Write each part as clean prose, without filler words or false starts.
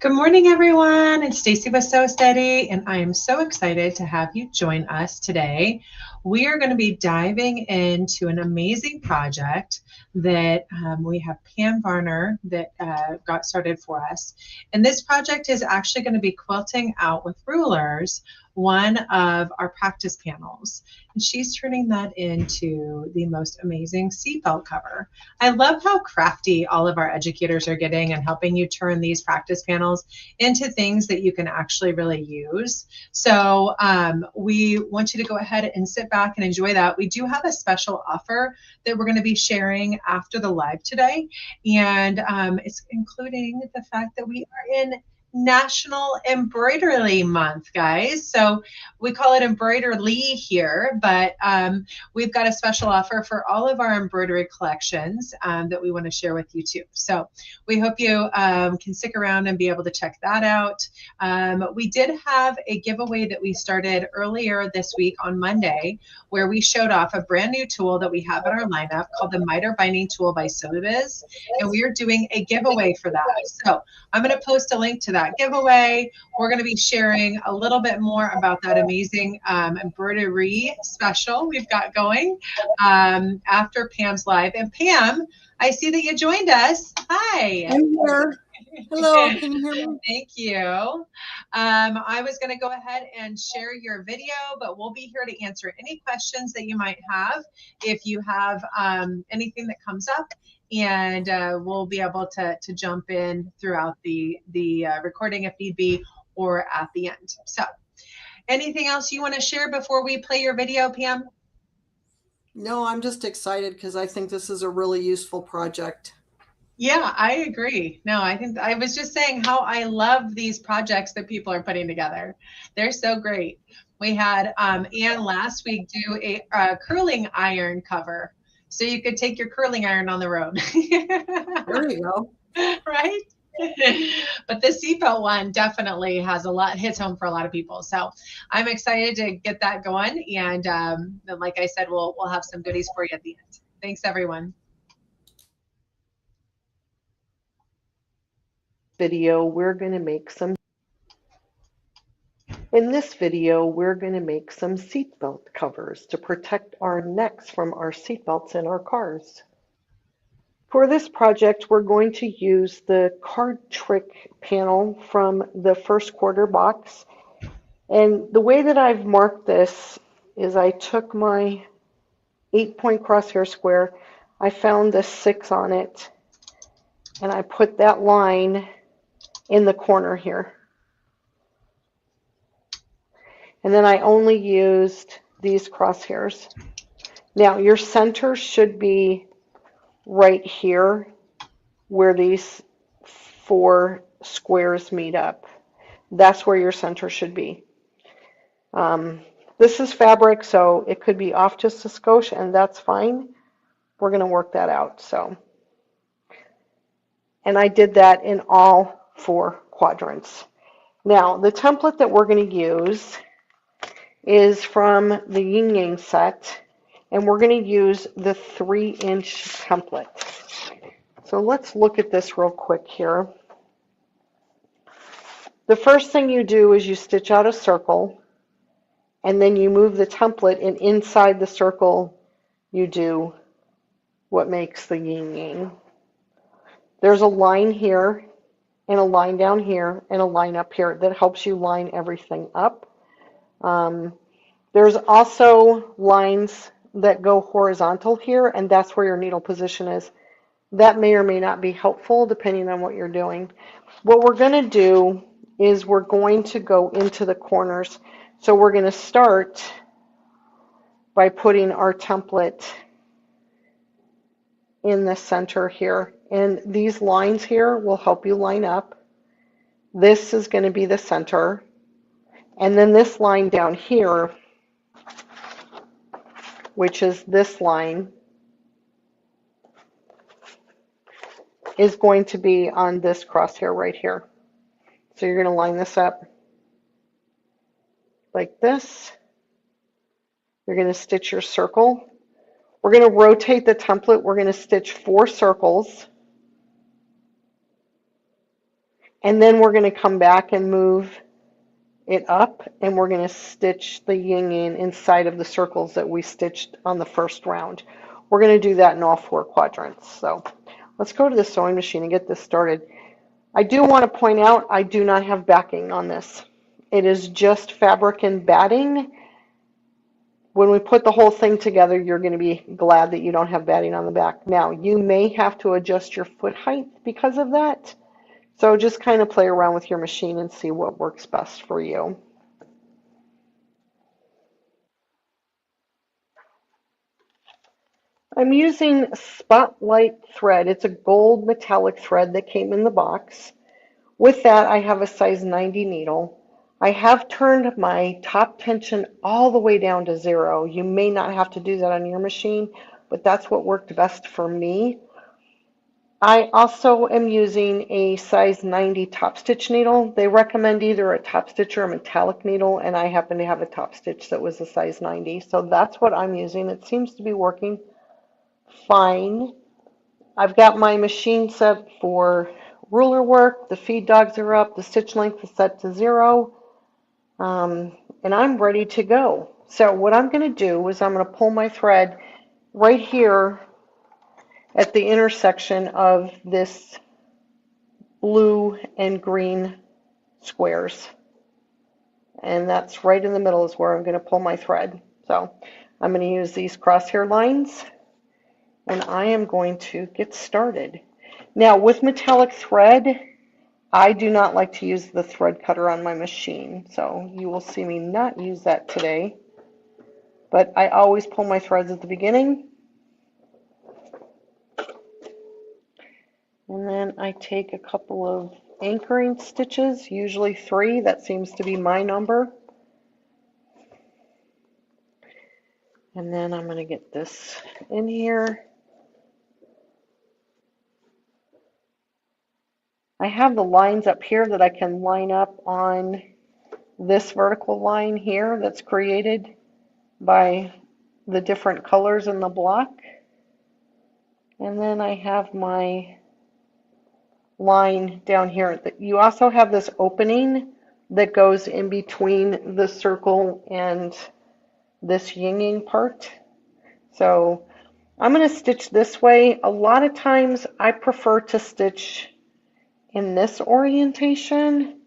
Good morning, everyone. It's Stacy with Sew Steady, and I am so excited to have you join us today. We are going to be diving into an amazing project that we have Pam Varner that got started for us. And this project is actually going to be quilting out with rulers one of our practice panels. And she's turning that into the most amazing seatbelt cover. I love how crafty all of our educators are getting and helping you turn these practice panels into things that you can actually really use. So we want you to go ahead and sit back and enjoy that. We do have a special offer that we're going to be sharing after the live today. And it's including the fact that we are in National Embroidery Month, guys. So we call it Embroidery here, but we've got a special offer for all of our embroidery collections that we want to share with you too. So we hope you can stick around and be able to check that out. We did have a giveaway that we started earlier this week on Monday, where we showed off a brand new tool that we have in our lineup called the Miter Binding Tool by SewBiz, and we are doing a giveaway for that. So I'm going to post a link to that giveaway. We're going to be sharing a little bit more about that amazing embroidery special we've got going after Pam's live. And Pam, I see that you joined us. Hi. I'm here. Hello, can you hear me? Thank you. I was going to go ahead and share your video, but we'll be here to answer any questions that you might have if you have anything that comes up. And we'll be able to jump in throughout the recording if need be, or at the end. So anything else you want to share before we play your video, Pam? No, I'm just excited because I think this is a really useful project. Yeah, I agree. No, I think I was just saying how I love these projects that people are putting together. They're so great. We had Anne last week do a curling iron cover. So you could take your curling iron on the road. There you go. Right? But the seatbelt one definitely has hits home for a lot of people. So I'm excited to get that going. And like I said, we'll have some goodies for you at the end. Thanks, everyone. In this video, we're going to make some seatbelt covers to protect our necks from our seatbelts in our cars. For this project, we're going to use the card trick panel from the first quarter box. And the way that I've marked this is I took my 8-point crosshair square, I found the 6 on it, and I put that line in the corner here. And then I only used these crosshairs. Now your center should be right here where these 4 squares meet up. That's where your center should be. This is fabric, so it could be off just a skosh, and that's fine. We're going to work that out. And I did that in all 4 quadrants. Now the template that we're going to use is from the Yin Yang set, and we're going to use the 3-inch template. So let's look at this real quick here. The first thing you do is you stitch out a circle, and then you move the template, and inside the circle you do what makes the Yin Yang. There's a line here, and a line down here, and a line up here that helps you line everything up. There's also lines that go horizontal here, and that's where your needle position is. That may or may not be helpful depending on what you're doing. What we're going to do is we're going to go into the corners. So we're going to start by putting our template in the center here. And these lines here will help you line up. This is going to be the center. And then this line down here, which is this line, is going to be on this crosshair right here. So you're going to line this up like this. You're going to stitch your circle. We're going to rotate the template. We're going to stitch 4 circles. And then we're going to come back and move it up, and we're going to stitch the yin yang inside of the circles that we stitched on the first round. We're going to do that in all 4 quadrants. So let's go to the sewing machine and get this started. I do want to point out I do not have backing on this. It is just fabric and batting. When we put the whole thing together, you're going to be glad that you don't have batting on the back. Now, you may have to adjust your foot height because of that. So just kind of play around with your machine and see what works best for you. I'm using Spotlight thread. It's a gold metallic thread that came in the box. With that, I have a size 90 needle. I have turned my top tension all the way down to 0. You may not have to do that on your machine, but that's what worked best for me. I also am using a size 90 top stitch needle. They recommend either a top stitch or a metallic needle, and I happen to have a top stitch that was a size 90, so that's what I'm using. It seems to be working fine. I've got my machine set for ruler work. The feed dogs are up. The stitch length is set to 0. And I'm ready to go. So what I'm going to do is I'm going to pull my thread right here at the intersection of this blue and green squares. And that's right in the middle is where I'm going to pull my thread. So I'm going to use these crosshair lines, and I am going to get started. Now with metallic thread, I do not like to use the thread cutter on my machine, so you will see me not use that today. But I always pull my threads at the beginning. And then I take a couple of anchoring stitches, usually 3. That seems to be my number. And then I'm going to get this in here. I have the lines up here that I can line up on this vertical line here that's created by the different colors in the block. And then I have my line down here. You also have this opening that goes in between the circle and this yin yang part. So I'm going to stitch this way. A lot of times I prefer to stitch in this orientation,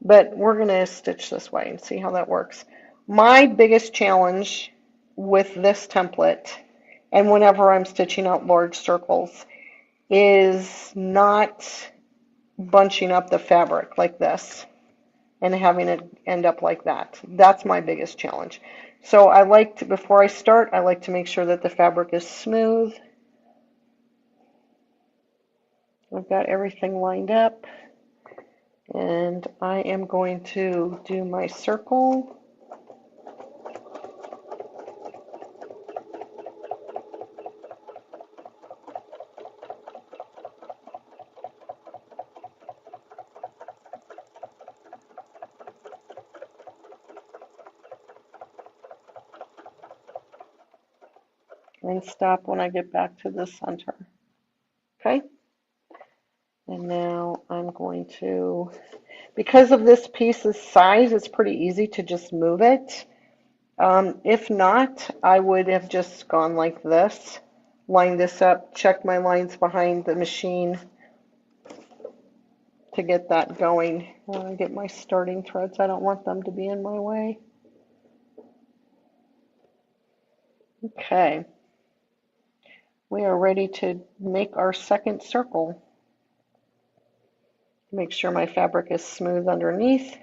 but we're going to stitch this way and see how that works. My biggest challenge with this template, and whenever I'm stitching out large circles, is not bunching up the fabric like this and having it end up like that. That's my biggest challenge. So I like to, before I start, I like to make sure that the fabric is smooth. I've got everything lined up, and I am going to do my circle. And stop when I get back to the center. Okay? And now I'm going to, because of this piece's size, it's pretty easy to just move it. If not, I would have just gone like this, lined this up, check my lines behind the machine to get that going. I want to get my starting threads. I don't want them to be in my way. Okay. We are ready to make our second circle. Make sure my fabric is smooth underneath.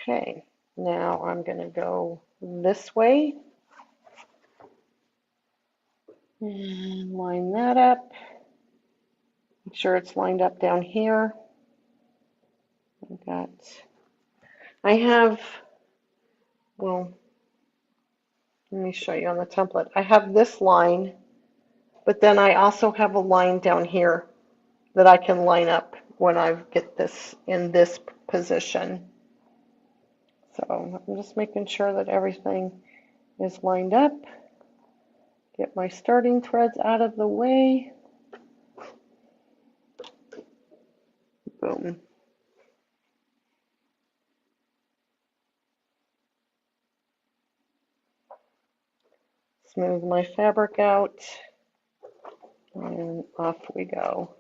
Okay, now I'm going to go this way and line that up. Make sure it's lined up down here. I have, well, let me show you on the template. I have this line, but then I also have a line down here that I can line up when I get this in this position. So I'm just making sure that everything is lined up. Get my starting threads out of the way. Boom. Smooth my fabric out, and off we go.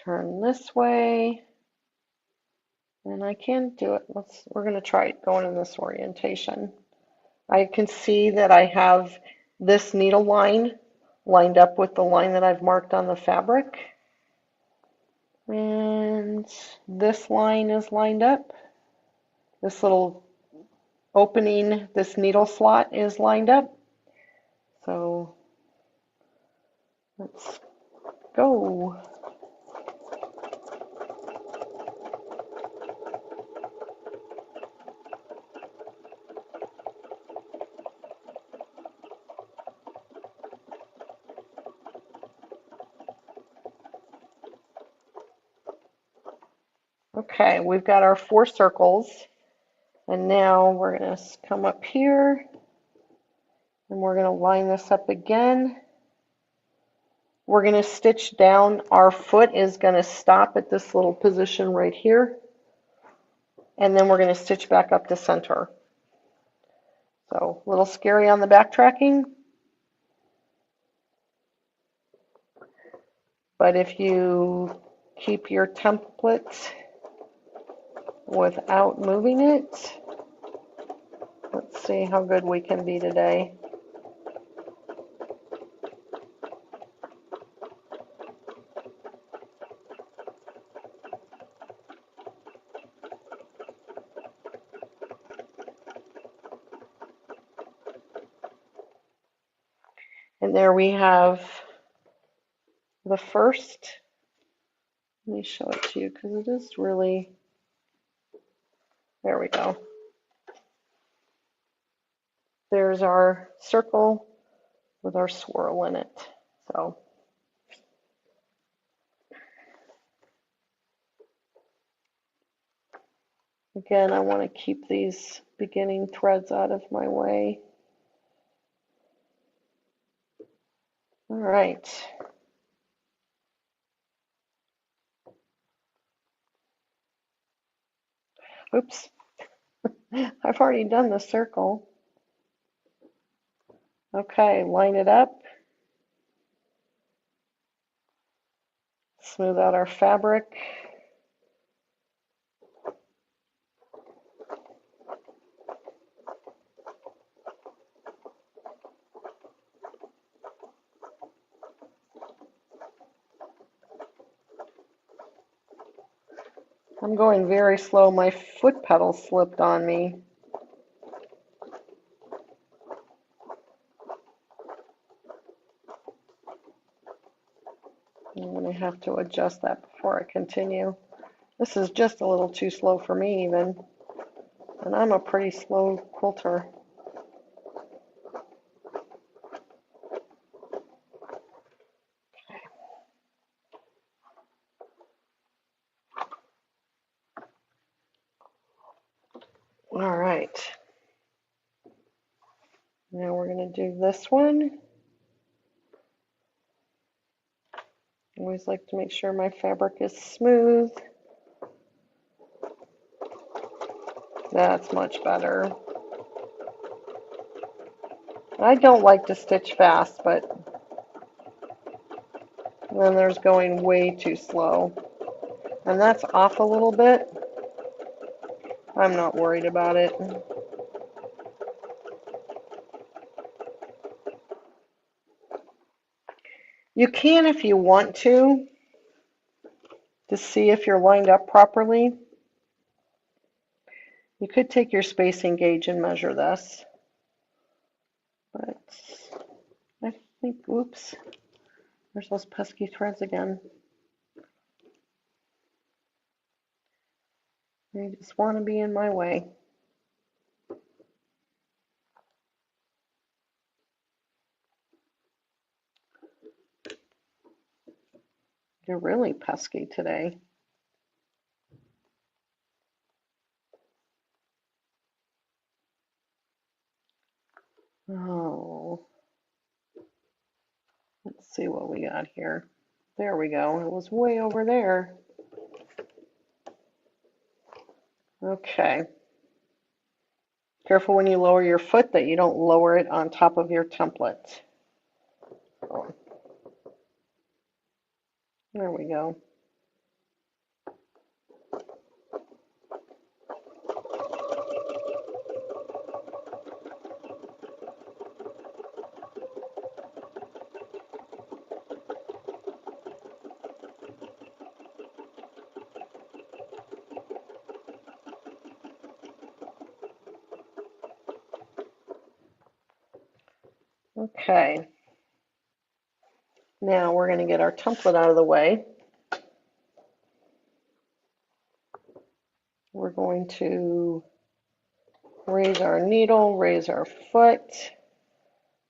Turn this way, and I can do it. We're going to try it going in this orientation. I can see that I have this needle line lined up with the line that I've marked on the fabric. And this line is lined up. This little opening, this needle slot is lined up. So let's go. Okay, we've got our 4 circles, and now we're going to come up here, and we're going to line this up again. We're going to stitch down. Our foot is going to stop at this little position right here, and then we're going to stitch back up to center. So a little scary on the backtracking, but if you keep your template without moving it, let's see how good we can be today. And there we have the first. Let me show it to you because it is really, there we go. There's our circle with our swirl in it. So again, I want to keep these beginning threads out of my way. All right. Oops. I've already done the circle. Okay, line it up. Smooth out our fabric. I'm going very slow. My foot pedal slipped on me. I'm going to have to adjust that before I continue. This is just a little too slow for me even, and I'm a pretty slow quilter. All right. Now we're going to do this one. Always like to make sure my fabric is smooth. That's much better. I don't like to stitch fast, but then there's going way too slow. And that's off a little bit. I'm not worried about it. You can, if you want to see if you're lined up properly. You could take your spacing gauge and measure this. But I think, oops, there's those pesky threads again. They just want to be in my way. They're really pesky today. Oh, let's see what we got here. There we go. It was way over there. Okay. Careful when you lower your foot that you don't lower it on top of your template. Oh. There we go. Okay. Now we're going to get our template out of the way. We're going to raise our needle, raise our foot,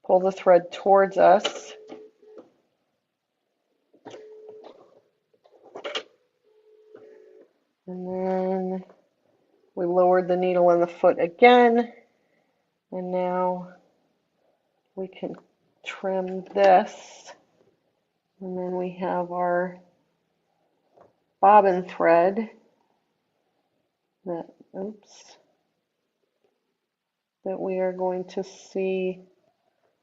pull the thread towards us. And then we lowered the needle and the foot again. And now we can trim this. And then we have our bobbin thread that, oops, that we are going to see.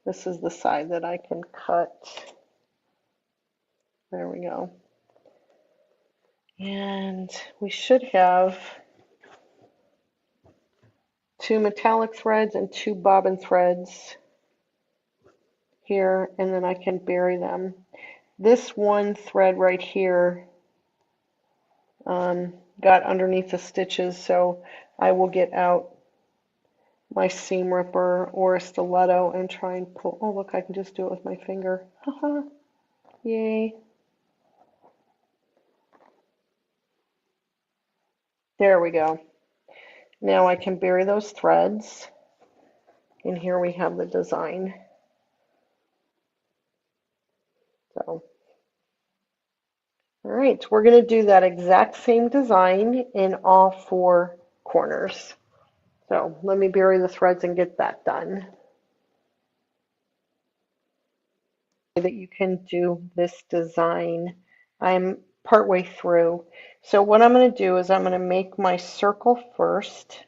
This is the side that I can cut. There we go. And we should have 2 metallic threads and 2 bobbin threads here, and then I can bury them. This one thread right here got underneath the stitches, so I will get out my seam ripper or a stiletto and try and pull. Oh, look, I can just do it with my finger. Haha, yay. There we go. Now I can bury those threads, and here we have the design. So, all right, we're going to do that exact same design in all 4 corners. So let me bury the threads and get that done. That you can do this design. I'm partway through. So what I'm going to do is I'm going to make my circle first.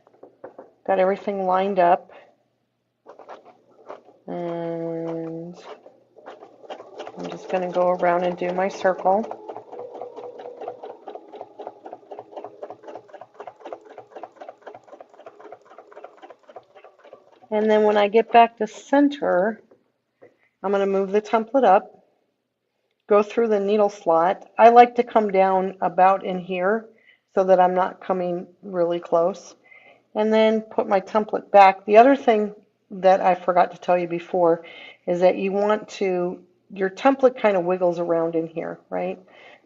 Got everything lined up. And I'm just going to go around and do my circle. And then when I get back to center, I'm going to move the template up, go through the needle slot. I like to come down about in here so that I'm not coming really close. And then put my template back. The other thing that I forgot to tell you before is that you want to, your template kind of wiggles around in here, right?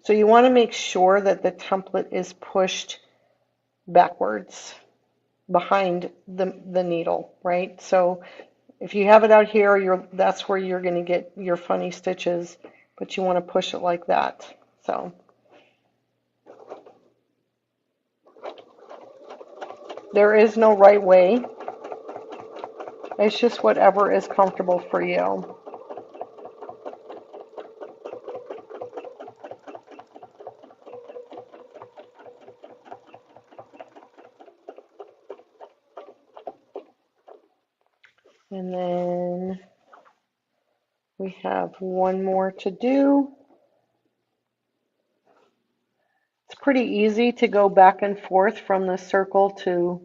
So you want to make sure that the template is pushed backwards behind the needle, right? So if you have it out here, that's where you're going to get your funny stitches, but you want to push it like that. So there is no right way. It's just whatever is comfortable for you. And then we have one more to do. It's pretty easy to go back and forth from the circle to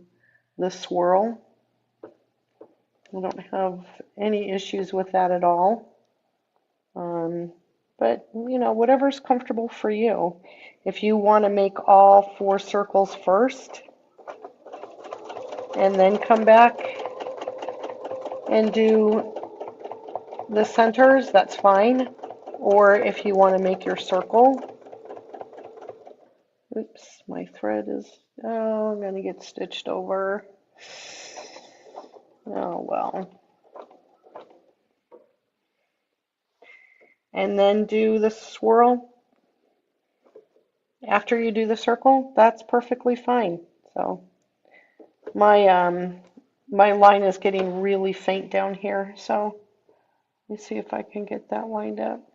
the swirl. I don't have any issues with that at all. but you know, whatever's comfortable for you. If you want to make all 4 circles first and then come back and do the centers, that's fine. Or if you want to make your circle, oops, my thread is, oh, I'm going to get stitched over. Oh, well. And then do the swirl after you do the circle, that's perfectly fine. So my line is getting really faint down here, so let me see if I can get that lined up.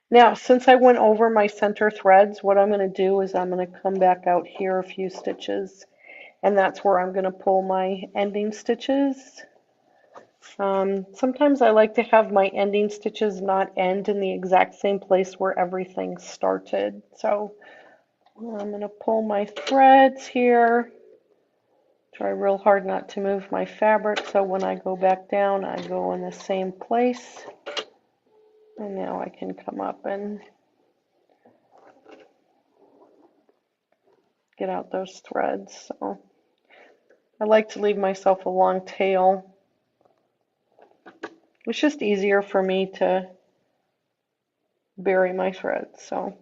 Now, since I went over my center threads, what I'm going to do is I'm going to come back out here a few stitches, and that's where I'm going to pull my ending stitches. Sometimes I like to have my ending stitches not end in the exact same place where everything started. So I'm going to pull my threads here, try real hard not to move my fabric so when I go back down I go in the same place. And now I can come up and get out those threads. So I like to leave myself a long tail. It's just easier for me to bury my threads. So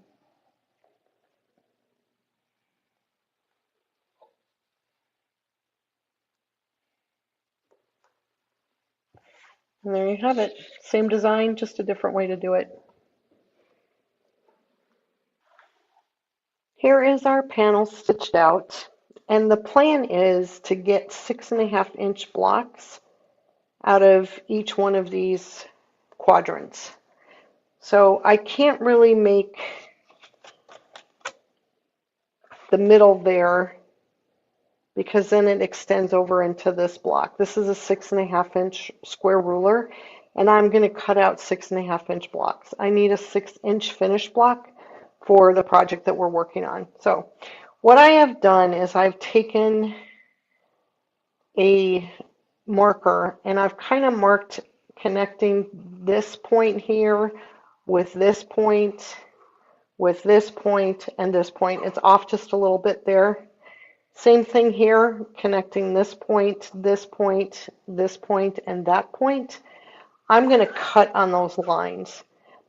and there you have it. Same design, just a different way to do it. Here is our panel stitched out. And the plan is to get 6.5-inch blocks out of each one of these quadrants. So I can't really make the middle there because then it extends over into this block. This is a 6.5-inch square ruler, and I'm going to cut out 6.5-inch blocks. I need a 6-inch finish block for the project that we're working on. So what I have done is I've taken a marker and I've kind of marked connecting this point here with this point, with this point, and this point. It's off just a little bit there. Same thing here, connecting this point, this point, this point, and that point. I'm going to cut on those lines.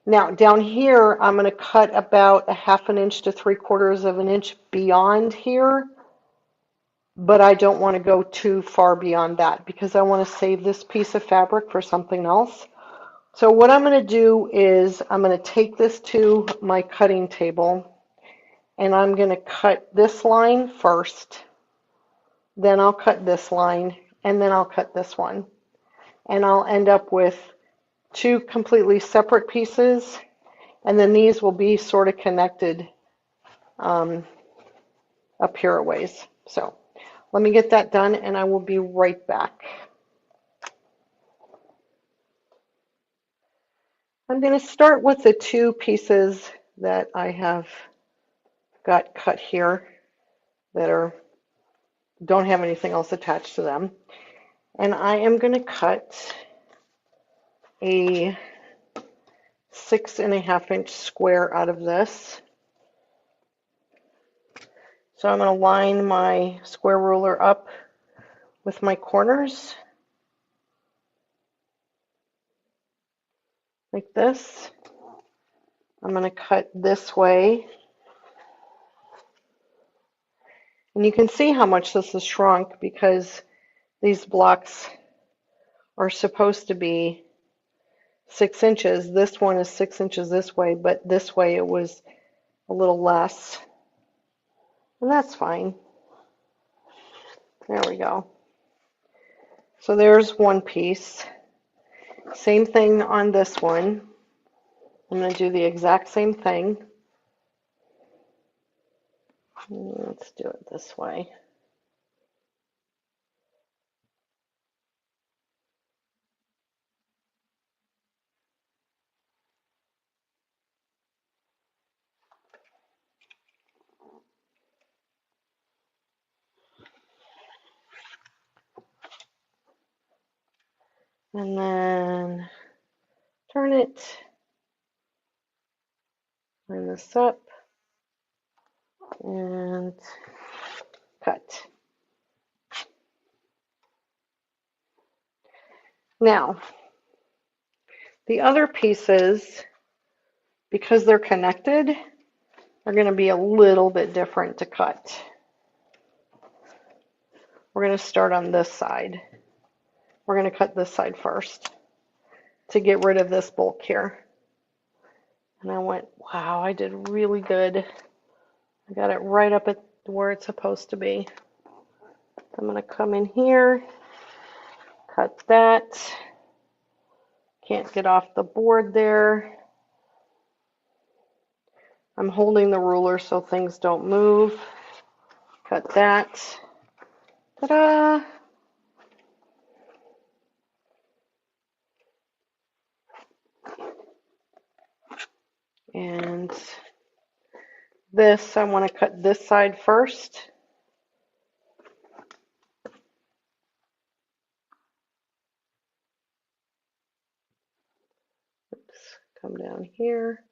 Now down here, I'm going to cut about 1/2 inch to 3/4 of an inch beyond here, but I don't want to go too far beyond that because I want to save this piece of fabric for something else. So what I'm going to do is I'm going to take this to my cutting table and I'm going to cut this line first, then I'll cut this line, and then I'll cut this one. And I'll end up with 2 completely separate pieces, and then these will be sort of connected up here a ways. So let me get that done and I will be right back. I'm going to start with the 2 pieces that I have got cut here that don't have anything else attached to them. And I am going to cut a 6.5-inch square out of this. So I'm going to line my square ruler up with my corners like this. I'm going to cut this way. And you can see how much this has shrunk because these blocks are supposed to be 6 inches. This one is 6 inches this way, but this way it was a little less. And that's fine. There we go. So there's one piece. Same thing on this one. I'm going to do the exact same thing. Let's do it this way. And then turn it, line this up, and cut. Now, the other pieces, because they're connected, are going to be a little bit different to cut. We're going to start on this side. We're going to cut this side first to get rid of this bulk here. And I went, wow, I did really good. I got it right up at where it's supposed to be. I'm going to come in here, cut that. Can't get off the board there. I'm holding the ruler so things don't move. Cut that. Ta-da! And this, I want to cut this side first. Oops, come down here.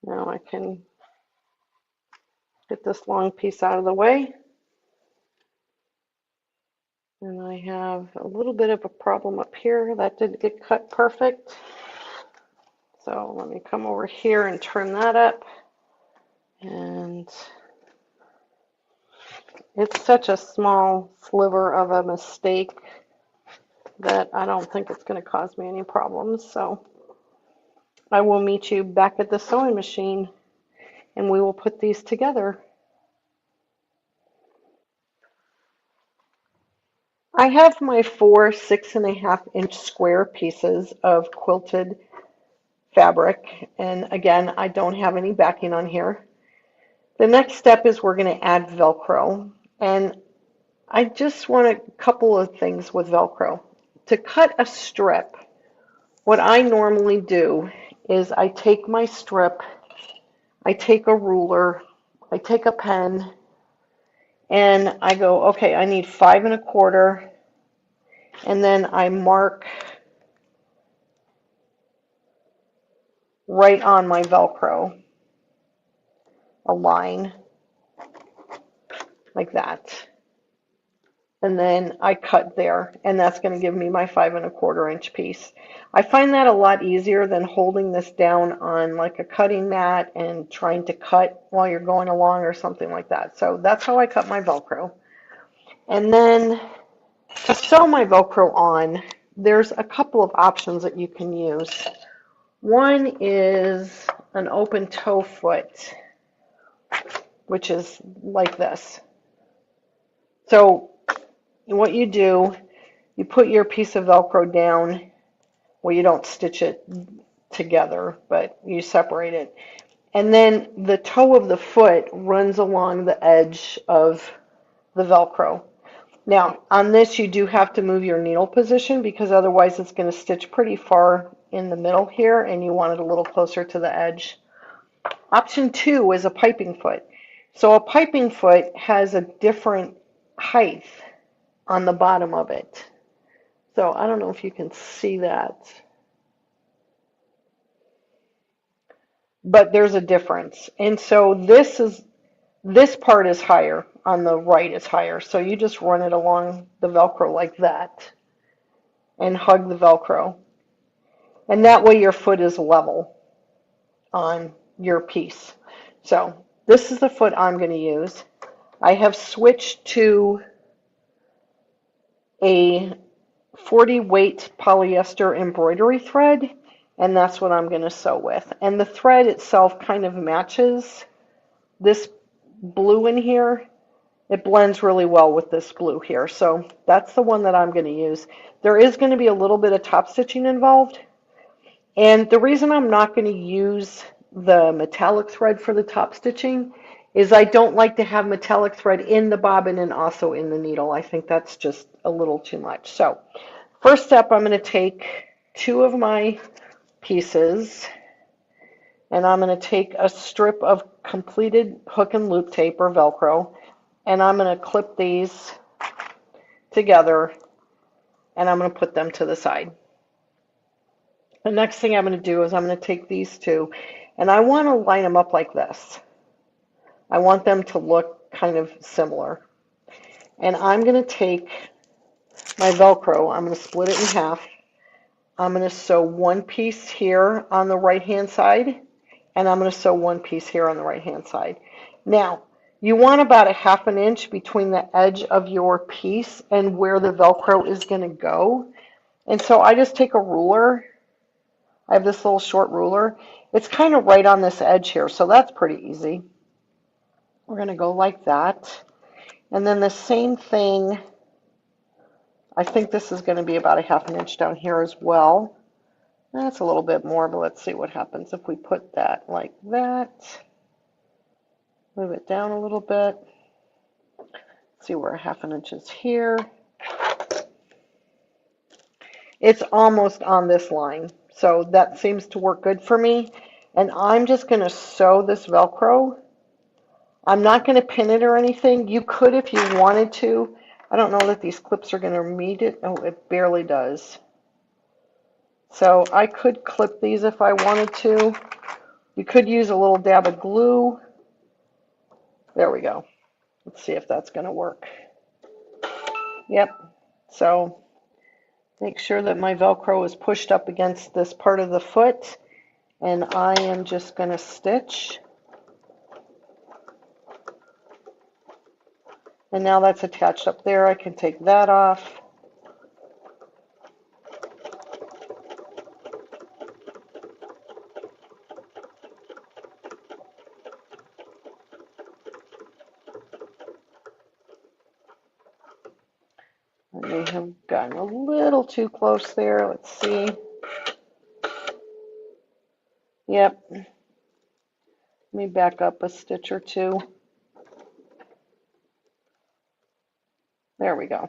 Now I can get this long piece out of the way. And I have a little bit of a problem up here. That didn't get cut perfect. So let me come over here and turn that up. And it's such a small sliver of a mistake that I don't think it's going to cause me any problems. So I will meet you back at the sewing machine and we will put these together. I have my 4 6.5-inch square pieces of quilted fabric, and again, I don't have any backing on here. The next step is we're going to add Velcro, and I just want a couple of things with Velcro. To cut a strip, what I normally do is I take my strip, I take a ruler, I take a pen, and I go, okay, I need 5 1/4, and then I mark right on my Velcro a line like that. And then I cut there, and that's going to give me my 5 1/4-inch piece. I find that a lot easier than holding this down on like a cutting mat and trying to cut while you're going along or something like that. So that's how I cut my Velcro. And then to sew my Velcro on, there's a couple of options that you can use. One is an open toe foot, which is like this. So what you do, you put your piece of Velcro down. Well, you don't stitch it together, but you separate it. And then the toe of the foot runs along the edge of the Velcro. Now, on this, you do have to move your needle position because otherwise it's going to stitch pretty far in the middle here, and you want it a little closer to the edge. Option 2 is a piping foot. So a piping foot has a different height on the bottom of it. So I don't know if you can see that, but there's a difference. And so this part is higher, on the right is higher. So you just run it along the Velcro like that and hug the Velcro. And that way your foot is level on your piece. So this is the foot I'm going to use. I have switched to a 40 weight polyester embroidery thread, and that's what I'm going to sew with. And the thread itself kind of matches this blue in here. It blends really well with this blue here, so that's the one that I'm going to use. There is going to be a little bit of top stitching involved, and the reason I'm not going to use the metallic thread for the top stitching is I don't like to have metallic thread in the bobbin and also in the needle. I think that's just a little too much. So first step, I'm going to take two of my pieces, and I'm going to take a strip of completed hook and loop tape or Velcro, and I'm going to clip these together, and I'm going to put them to the side. The next thing I'm going to do is I'm going to take these two, and I want to line them up like this. I want them to look kind of similar. And I'm going to take my Velcro, I'm going to split it in half. I'm going to sew one piece here on the right hand side, and I'm going to sew one piece here on the right hand side. Now, you want about a ½ an inch between the edge of your piece and where the Velcro is going to go. And so I just take a ruler. I have this little short ruler. It's kind of right on this edge here, so that's pretty easy. We're going to go like that. And then the same thing, I think this is going to be about a ½ an inch down here as well. That's a little bit more, but let's see what happens if we put that like that. Move it down a little bit. See where a ½ an inch is here. It's almost on this line, so that seems to work good for me. And I'm just going to sew this Velcro. I'm not going to pin it or anything. You could if you wanted to. I don't know that these clips are going to meet it. Oh, it barely does. So I could clip these if I wanted to. You could use a little dab of glue. There we go. Let's see if that's going to work. Yep. So make sure that my Velcro is pushed up against this part of the foot, and I am just going to stitch. And now that's attached up there. I can take that off. I may have gotten a little too close there. Let's see. Yep. Let me back up a stitch or two. There we go.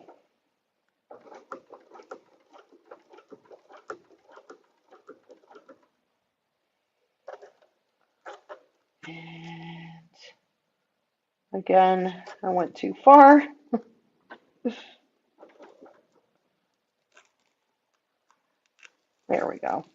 And again, I went too far. There we go.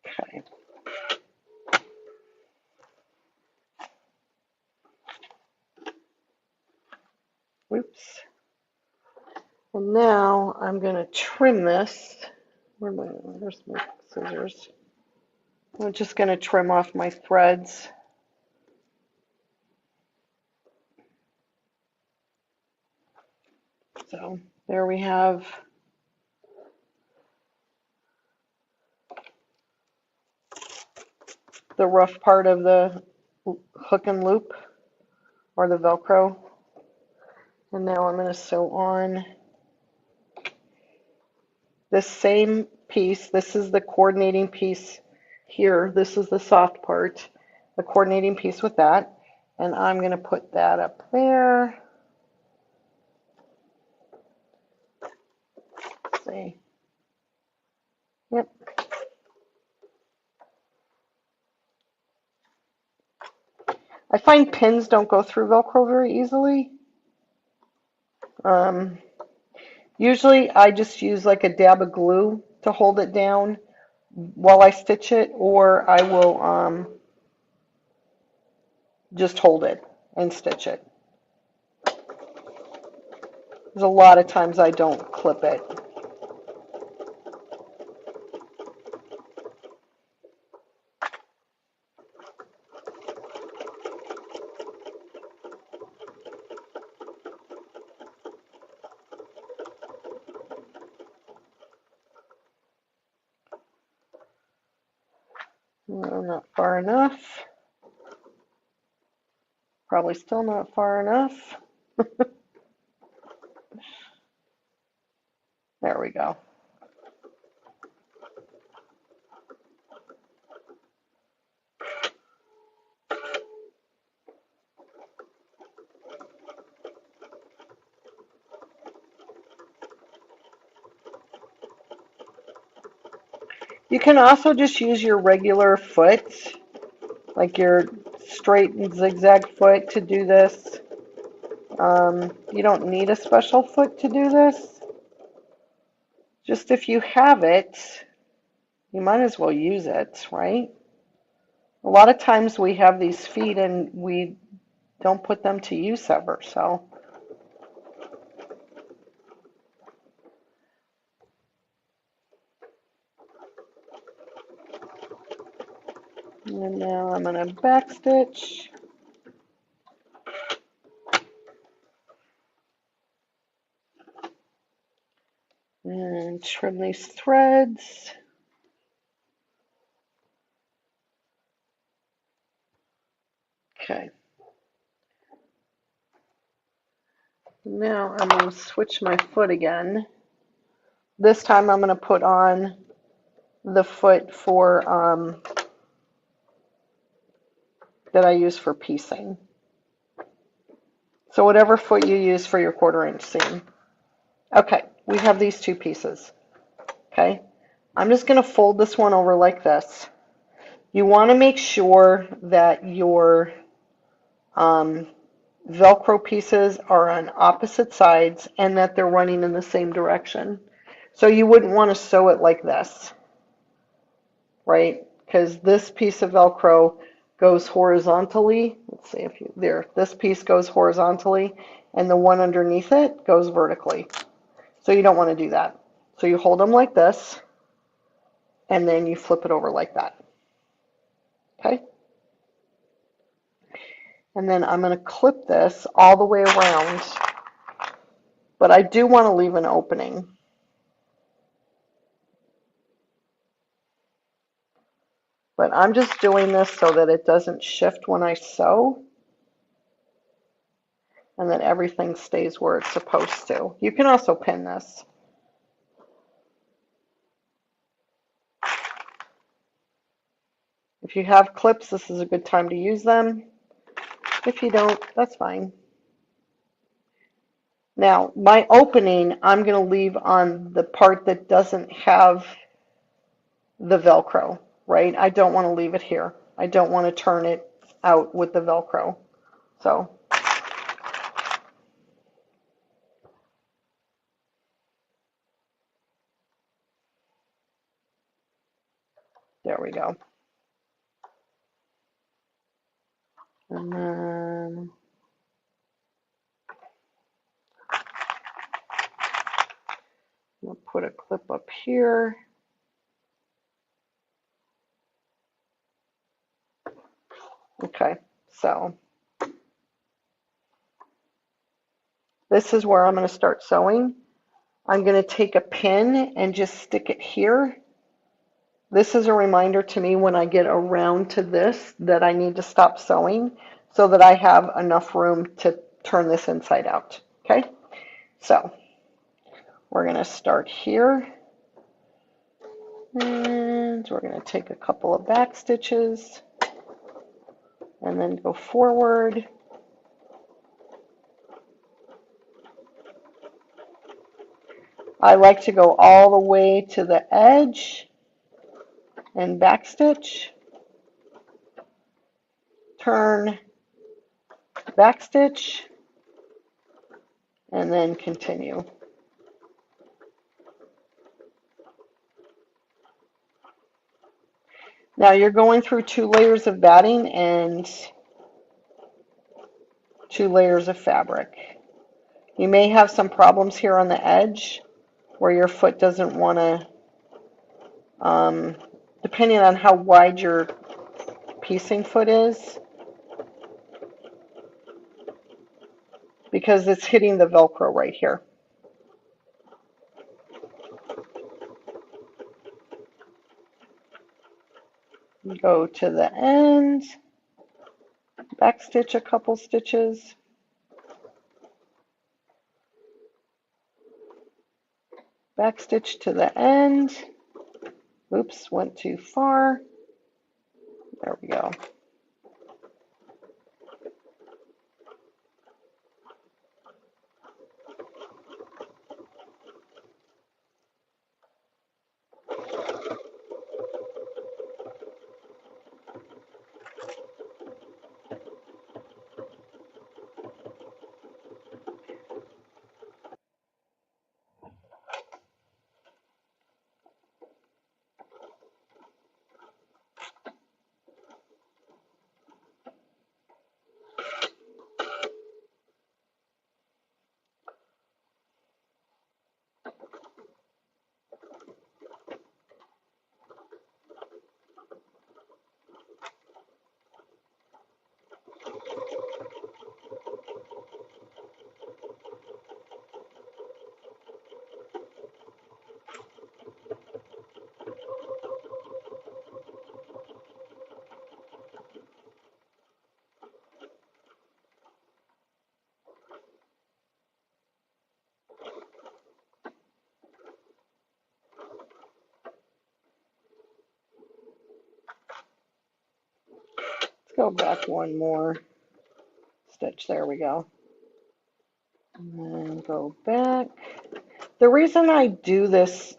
Okay. Oops. And now I'm going to trim this. Where's my scissors? I'm just going to trim off my threads. So there we have the rough part of the hook and loop or the Velcro. And now I'm going to sew on this same piece. This is the coordinating piece here. This is the soft part, the coordinating piece with that. And I'm going to put that up there. see. Yep. I find pins don't go through Velcro very easily. Usually I just use like a dab of glue to hold it down while I stitch it, or I will just hold it and stitch it. There's a lot of times I don't clip it. No, not far enough. Probably still not far enough. There we go. You can also just use your regular foot, like your straight and zigzag foot to do this. You don't need a special foot to do this. Just if you have it, you might as well use it, right? A lot of times we have these feet and we don't put them to use ever, so. And now I'm going to backstitch. And trim these threads. Okay. Now I'm going to switch my foot again. This time I'm going to put on the foot for that I use for piecing. So whatever foot you use for your 1/4 inch seam. Okay, we have these two pieces. Okay, I'm just going to fold this one over like this. You want to make sure that your Velcro pieces are on opposite sides and that they're running in the same direction. So you wouldn't want to sew it like this, right? Because this piece of Velcro goes horizontally. Let's see if you, there, this piece goes horizontally and the one underneath it goes vertically. So you don't want to do that. So you hold them like this and then you flip it over like that. Okay? And then I'm going to clip this all the way around, but I do want to leave an opening. But I'm just doing this so that it doesn't shift when I sew and that everything stays where it's supposed to. You can also pin this. If you have clips, this is a good time to use them. If you don't, that's fine. Now, my opening, I'm going to leave on the part that doesn't have the Velcro, right? I don't want to leave it here. I don't want to turn it out with the Velcro. So, there we go. And then we'll put a clip up here. Okay, so this is where I'm going to start sewing. I'm going to take a pin and just stick it here. This is a reminder to me when I get around to this that I need to stop sewing so that I have enough room to turn this inside out. Okay, so we're going to start here and we're going to take a couple of back stitches and then go forward. I like to go all the way to the edge and backstitch, turn, backstitch, and then continue. Now you're going through 2 layers of batting and 2 layers of fabric. You may have some problems here on the edge where your foot doesn't want to, depending on how wide your piecing foot is, because it's hitting the Velcro right here. Go to the end, backstitch a couple stitches, backstitch to the end. Oops, went too far. There we go. Let's go back one more stitch. There we go. And then go back. The reason I do this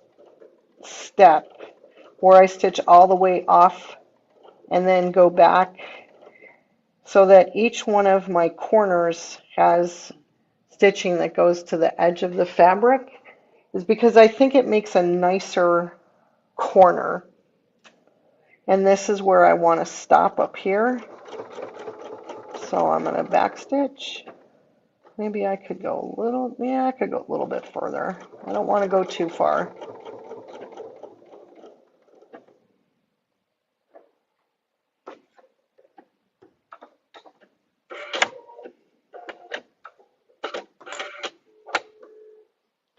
step where I stitch all the way off and then go back so that each one of my corners has stitching that goes to the edge of the fabric is because I think it makes a nicer corner. And this is where I want to stop up here. So I'm going to backstitch. Maybe I could go a little, yeah, I could go a little bit further. I don't want to go too far.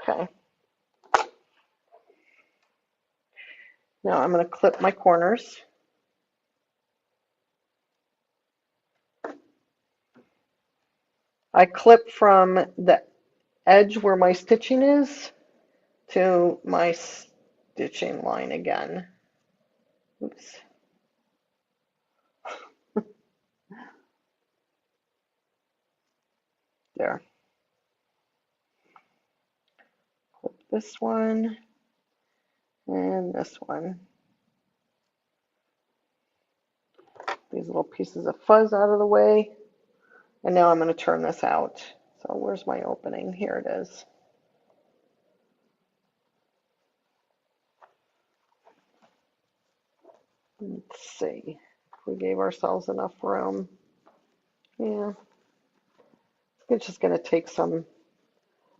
Okay. Now I'm going to clip my corners. I clip from the edge where my stitching is to my stitching line again. Oops. There. Clip this one and this one. These little pieces of fuzz out of the way. And now I'm going to turn this out. So where's my opening? Here it is. Let's see if we gave ourselves enough room. Yeah, it's just going to take some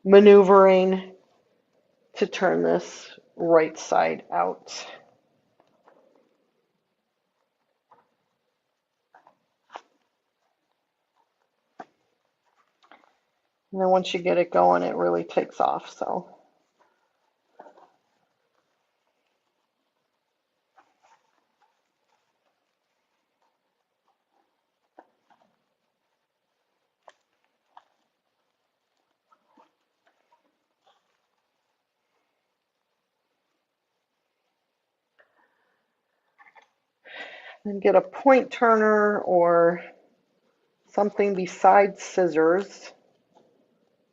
maneuvering to turn this right side out. And then once you get it going, it really takes off. So. And get a point turner or something besides scissors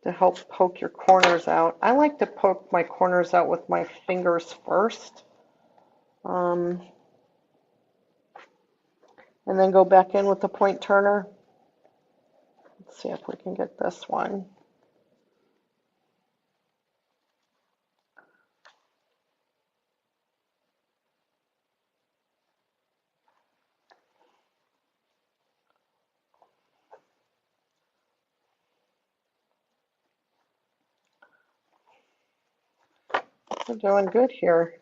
to help poke your corners out. I like to poke my corners out with my fingers first, and then go back in with the point turner. Let's see if we can get this one. We're doing good here.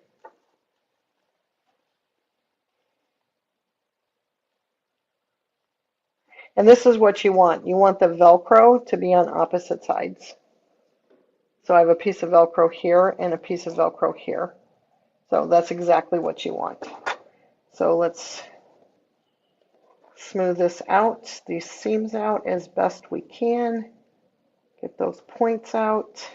And this is what you want. You want the Velcro to be on opposite sides. So I have a piece of Velcro here and a piece of Velcro here. So that's exactly what you want. So let's smooth this out, these seams out as best we can. Get those points out.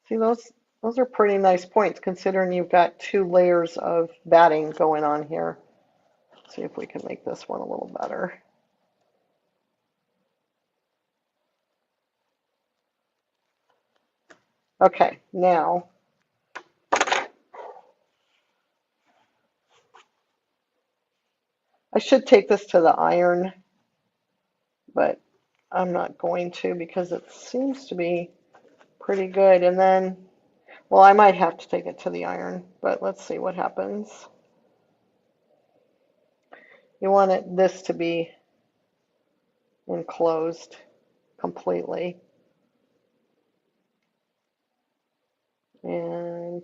See, those are pretty nice points considering you've got 2 layers of batting going on here. Let's see if we can make this one a little better. Okay, now I should take this to the iron, but I'm not going to because it seems to be pretty good. And then, well, I might have to take it to the iron, but let's see what happens. You want this to be enclosed completely. And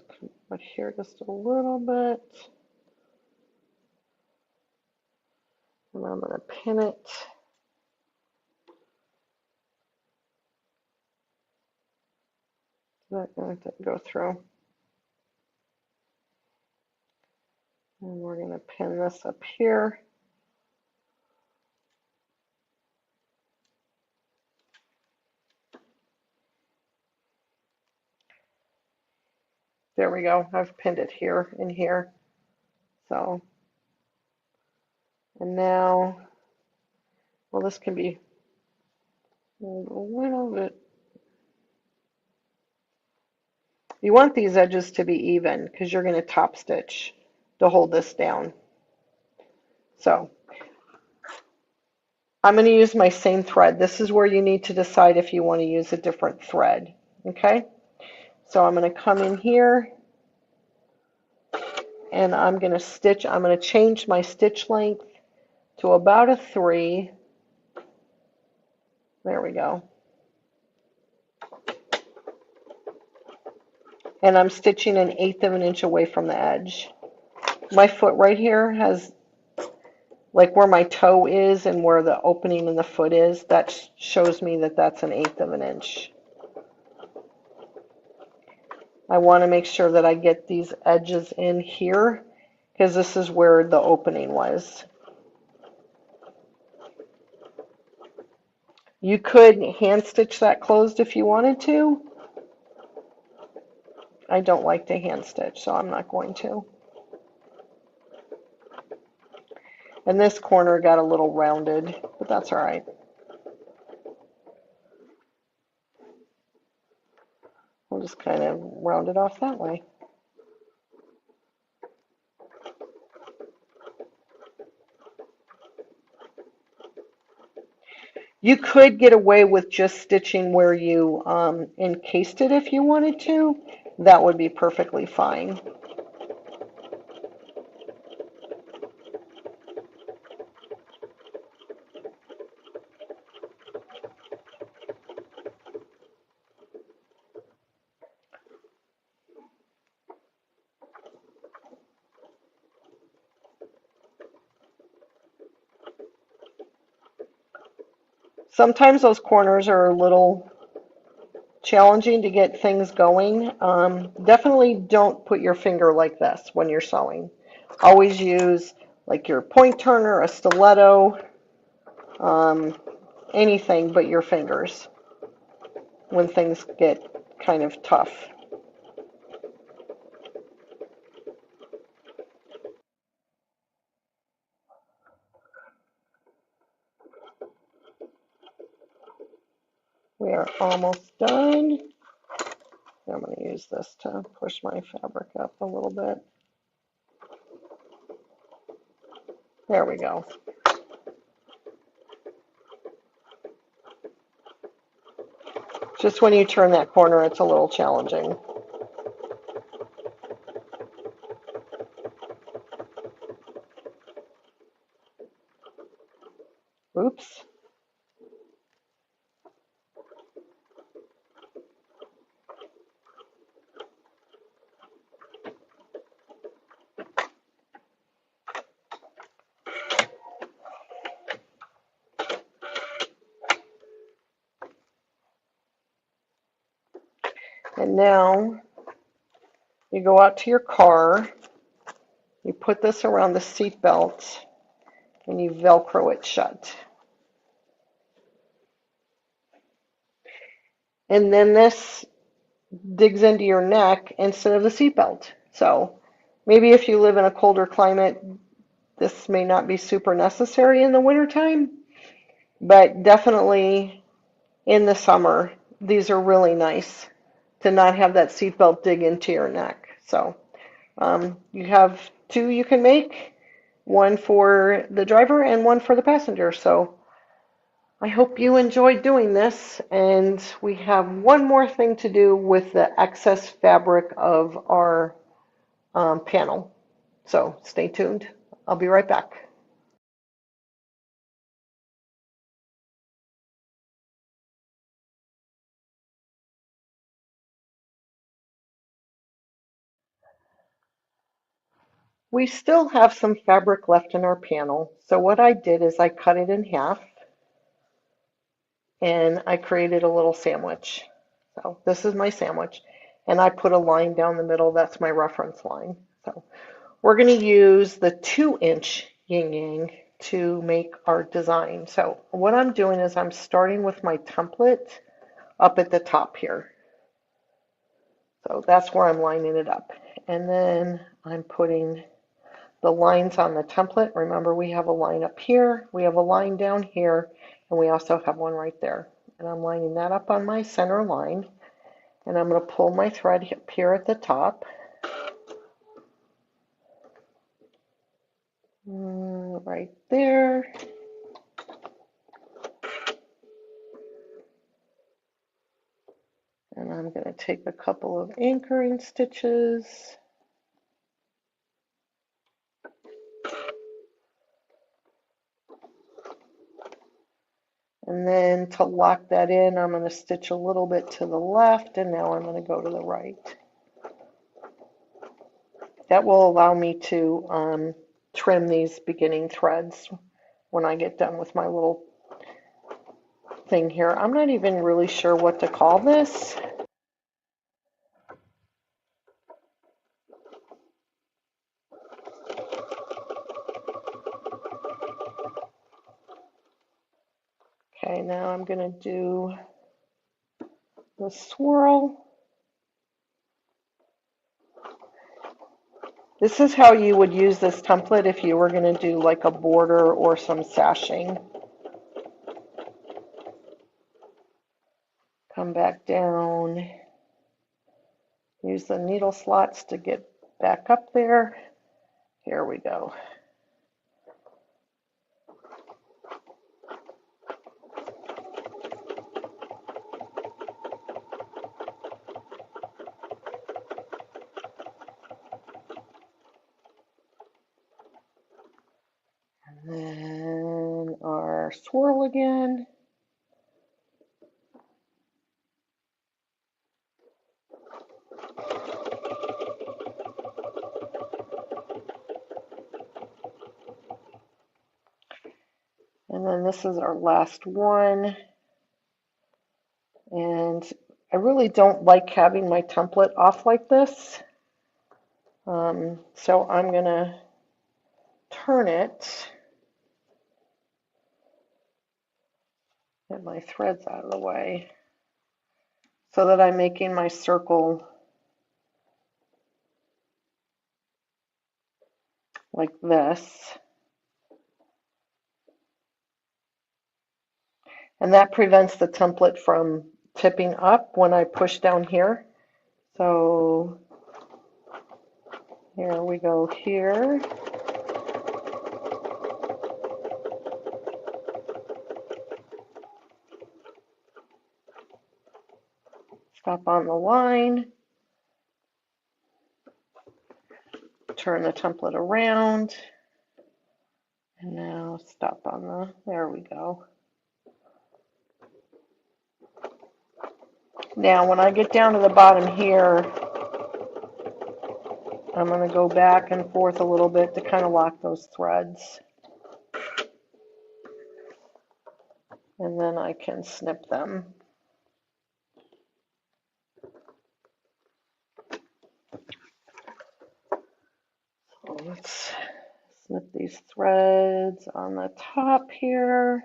put here just a little bit. And I'm going to pin it. Not going to go through. And we're going to pin this up here. There we go. I've pinned it here and here. So, and now, well, this can be a little bit. You want these edges to be even because you're going to top stitch to hold this down. So, I'm going to use my same thread. This is where you need to decide if you want to use a different thread. Okay? So I'm going to come in here and I'm going to stitch. I'm going to change my stitch length to about a 3. There we go. And I'm stitching 1/8 of an inch away from the edge. My foot right here has, like where my toe is and where the opening in the foot is, that shows me that that's 1/8 of an inch. I want to make sure that I get these edges in here because this is where the opening was. You could hand stitch that closed if you wanted to. I don't like to hand stitch, so I'm not going to. And this corner got a little rounded, but that's all right. We'll just kind of round it off that way. You could get away with just stitching where you encased it if you wanted to. That would be perfectly fine. Sometimes those corners are a little challenging to get things going. Definitely don't put your finger like this when you're sewing. Always use like your point turner, a stiletto, anything but your fingers when things get kind of tough. We are almost done. I'm going to use this to push my fabric up a little bit. There we go. Just when you turn that corner, it's a little challenging. Oops. And now you go out to your car, you put this around the seat belt, and you Velcro it shut. And then this digs into your neck instead of the seat belt. So maybe if you live in a colder climate, this may not be super necessary in the wintertime, but definitely in the summer, these are really nice to not have that seatbelt dig into your neck. So you have two you can make, one for the driver and one for the passenger. So I hope you enjoyed doing this, and we have one more thing to do with the excess fabric of our panel. So stay tuned. I'll be right back. We still have some fabric left in our panel. So what I did is I cut it in half and I created a little sandwich. So this is my sandwich, and I put a line down the middle. That's my reference line. So we're going to use the 2-inch yin yang to make our design. So what I'm doing is I'm starting with my template up at the top here. So that's where I'm lining it up. And then I'm putting the lines on the template. Remember, we have a line up here, we have a line down here, and we also have one right there. And I'm lining that up on my center line, and I'm going to pull my thread up here at the top. Right there. And I'm going to take a couple of anchoring stitches. And then to lock that in, I'm going to stitch a little bit to the left, and now I'm going to go to the right. That will allow me to trim these beginning threads when I get done with my little thing here. I'm not even really sure what to call this. Okay, now I'm going to do the swirl. This is how you would use this template if you were going to do like a border or some sashing. Come back down, use the needle slots to get back up there. Here we go. And then our swirl again. And then this is our last one. And I really don't like having my template off like this. So I'm going to turn it Get my threads out of the way so that I'm making my circle like this. And that prevents the template from tipping up when I push down here. So here we go here. Stop on the line. Turn the template around. And now stop on the, there we go. Now when I get down to the bottom here, I'm going to go back and forth a little bit to kind of lock those threads. And then I can snip them. So let's snip these threads on the top here.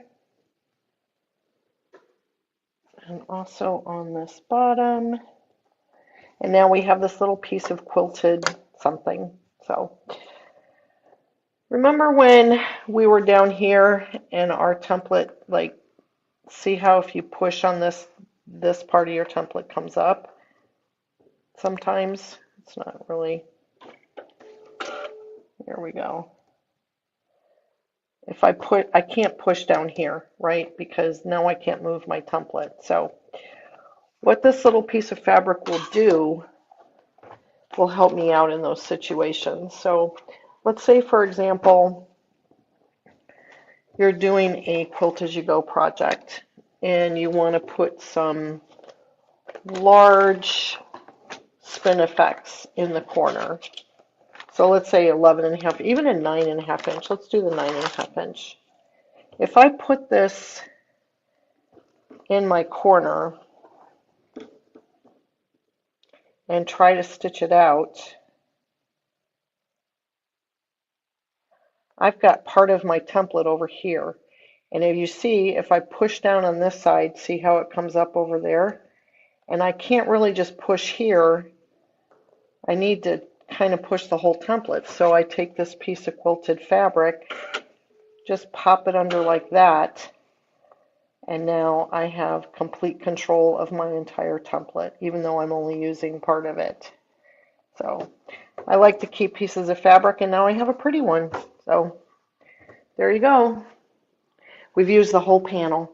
And also on this bottom. And now we have this little piece of quilted something. So remember when we were down here and our template, like, see how if you push on this part of your template comes up? Sometimes it's not really. Here we go. If I can't push down here, right? Because now I can't move my template. So what this little piece of fabric will do will help me out in those situations. So let's say, for example, you're doing a quilt as you go project and you want to put some large spin effects in the corner. So let's say 11.5, even a 9.5 inch. Let's do the 9.5 inch. If I put this in my corner and try to stitch it out, I've got part of my template over here. And if you see, if I push down on this side, see how it comes up over there? And I can't really just push here. I need to kind of push the whole template. So I take this piece of quilted fabric, just pop it under like that, and now I have complete control of my entire template, even though I'm only using part of it. So I like to keep pieces of fabric, and now I have a pretty one. So there you go. We've used the whole panel.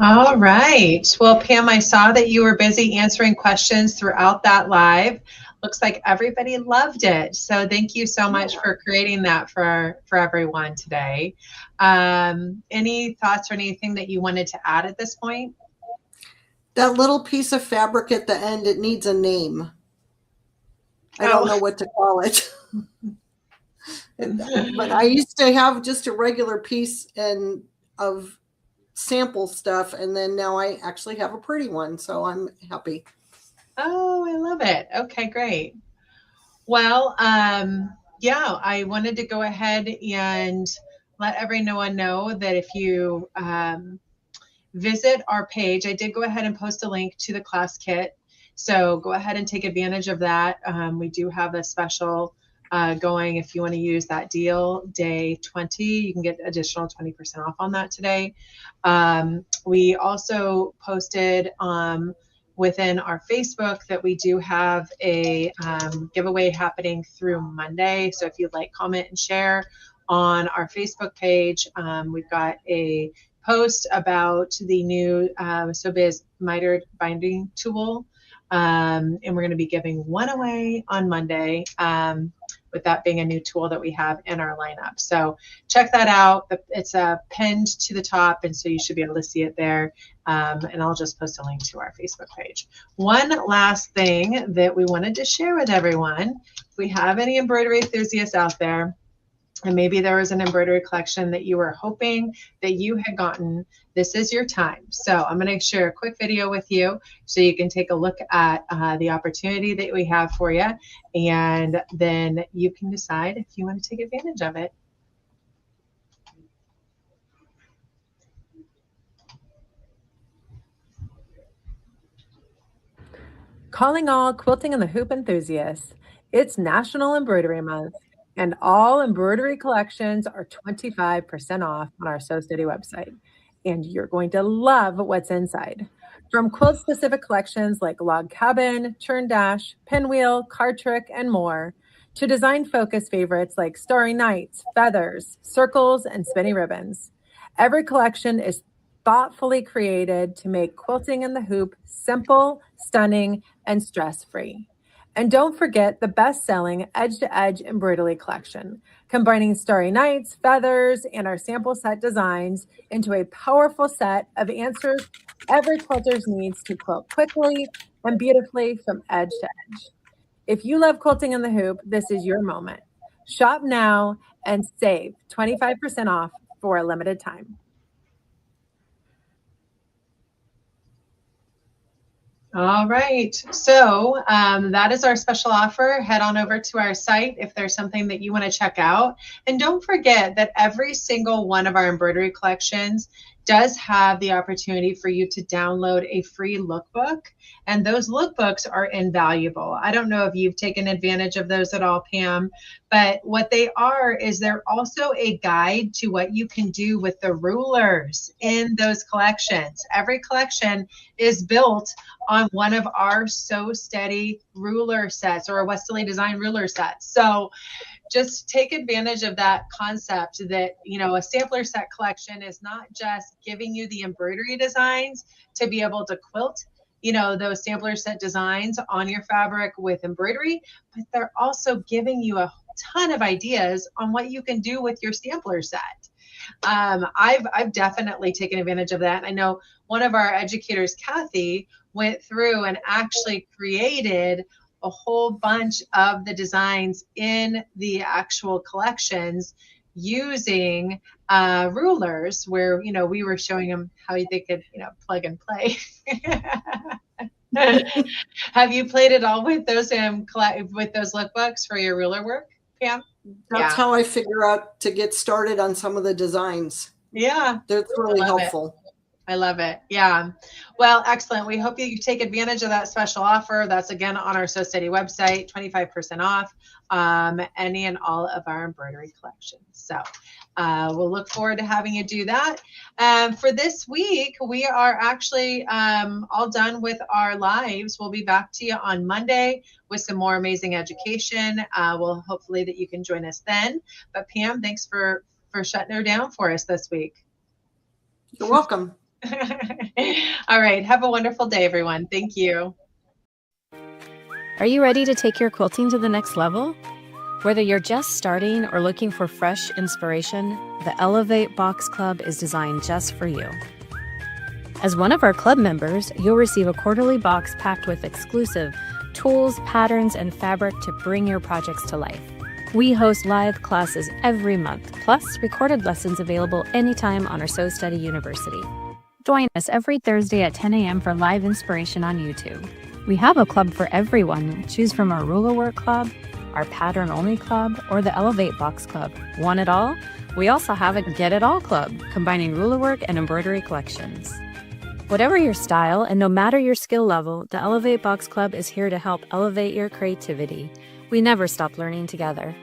All right. Well, Pam, I saw that you were busy answering questions throughout that live. Looks like everybody loved it. So thank you so much for creating that for everyone today. Any thoughts or anything that you wanted to add at this point? That little piece of fabric at the end, it needs a name. I don't know what to call it. But I used to have just a regular piece of sample stuff, and then now I actually have a pretty one, so I'm happy. Oh, I love it. Okay, great. Well, yeah, I wanted to go ahead and let everyone know that if you visit our page, I did go ahead and post a link to the class kit. So go ahead and take advantage of that. We do have a special going. If you want to use that deal, day 20, you can get additional 20% off on that today. We also posted within our Facebook that we do have a giveaway happening through Monday. So if you'd like, comment and share on our Facebook page. We've got a post about the new SewBiz mitered binding tool. And we're going to be giving one away on Monday, with that being a new tool that we have in our lineup. So check that out. It's pinned to the top, and so you should be able to see it there. And I'll just post a link to our Facebook page. One last thing that we wanted to share with everyone, if we have any embroidery enthusiasts out there, and maybe there was an embroidery collection that you were hoping that you had gotten, this is your time. So I'm going to share a quick video with you so you can take a look at the opportunity that we have for you, and then you can decide if you want to take advantage of it. Calling all quilting and the hoop enthusiasts. It's National Embroidery Month, and all embroidery collections are 25% off on our So Steady website. And you're going to love what's inside. From quilt-specific collections like log cabin, churn dash, pinwheel, card trick, and more, to design-focused favorites like starry nights, feathers, circles, and spinny ribbons. Every collection is thoughtfully created to make quilting and the hoop simple, stunning, and stress-free. And don't forget the best-selling Edge-to-Edge embroidery collection, combining starry nights, feathers, and our sample set designs into a powerful set of answers every quilter's needs to quilt quickly and beautifully from edge to edge. If you love quilting in the hoop, this is your moment. Shop now and save 25% off for a limited time. All right, so that is our special offer. Head on over to our site if there's something that you want to check out. And don't forget that every single one of our embroidery collections does have the opportunity for you to download a free lookbook. And those lookbooks are invaluable. I don't know if you've taken advantage of those at all, Pam, but what they are is they're also a guide to what you can do with the rulers in those collections. Every collection is built on one of our So Steady ruler sets or a Westerly Design ruler set. So just take advantage of that concept that, you know, a sampler set collection is not just giving you the embroidery designs to be able to quilt, you know, those sampler set designs on your fabric with embroidery, but they're also giving you a ton of ideas on what you can do with your sampler set. I've definitely taken advantage of that. I know one of our educators, Kathy, went through and actually created a whole bunch of the designs in the actual collections using rulers, where, you know, we were showing them how they could, you know, plug and play. Have you played it all with those lookbooks for your ruler work, Pam? That's how I figure out to get started on some of the designs. Yeah, that's really helpful. I love it. Yeah. Well, excellent. We hope you take advantage of that special offer. That's again on our So Steady website, 25% off any and all of our embroidery collections. So we'll look forward to having you do that. For this week, we are actually all done with our lives. We'll be back to you on Monday with some more amazing education. We'll hopefully that you can join us then. But Pam, thanks for shutting her down for us this week. You're welcome. All right. Have a wonderful day, everyone. Thank you. Are you ready to take your quilting to the next level? Whether you're just starting or looking for fresh inspiration, the Elevate Box Club is designed just for you. As one of our club members, you'll receive a quarterly box packed with exclusive tools, patterns, and fabric to bring your projects to life. We host live classes every month, plus recorded lessons available anytime on our So Steady University. Join us every Thursday at 10 a.m. for live inspiration on YouTube. We have a club for everyone. Choose from our Ruler Work Club, our Pattern Only Club, or the Elevate Box Club. Want it all? We also have a Get It All Club, combining ruler work and embroidery collections. Whatever your style and no matter your skill level, the Elevate Box Club is here to help elevate your creativity. We never stop learning together.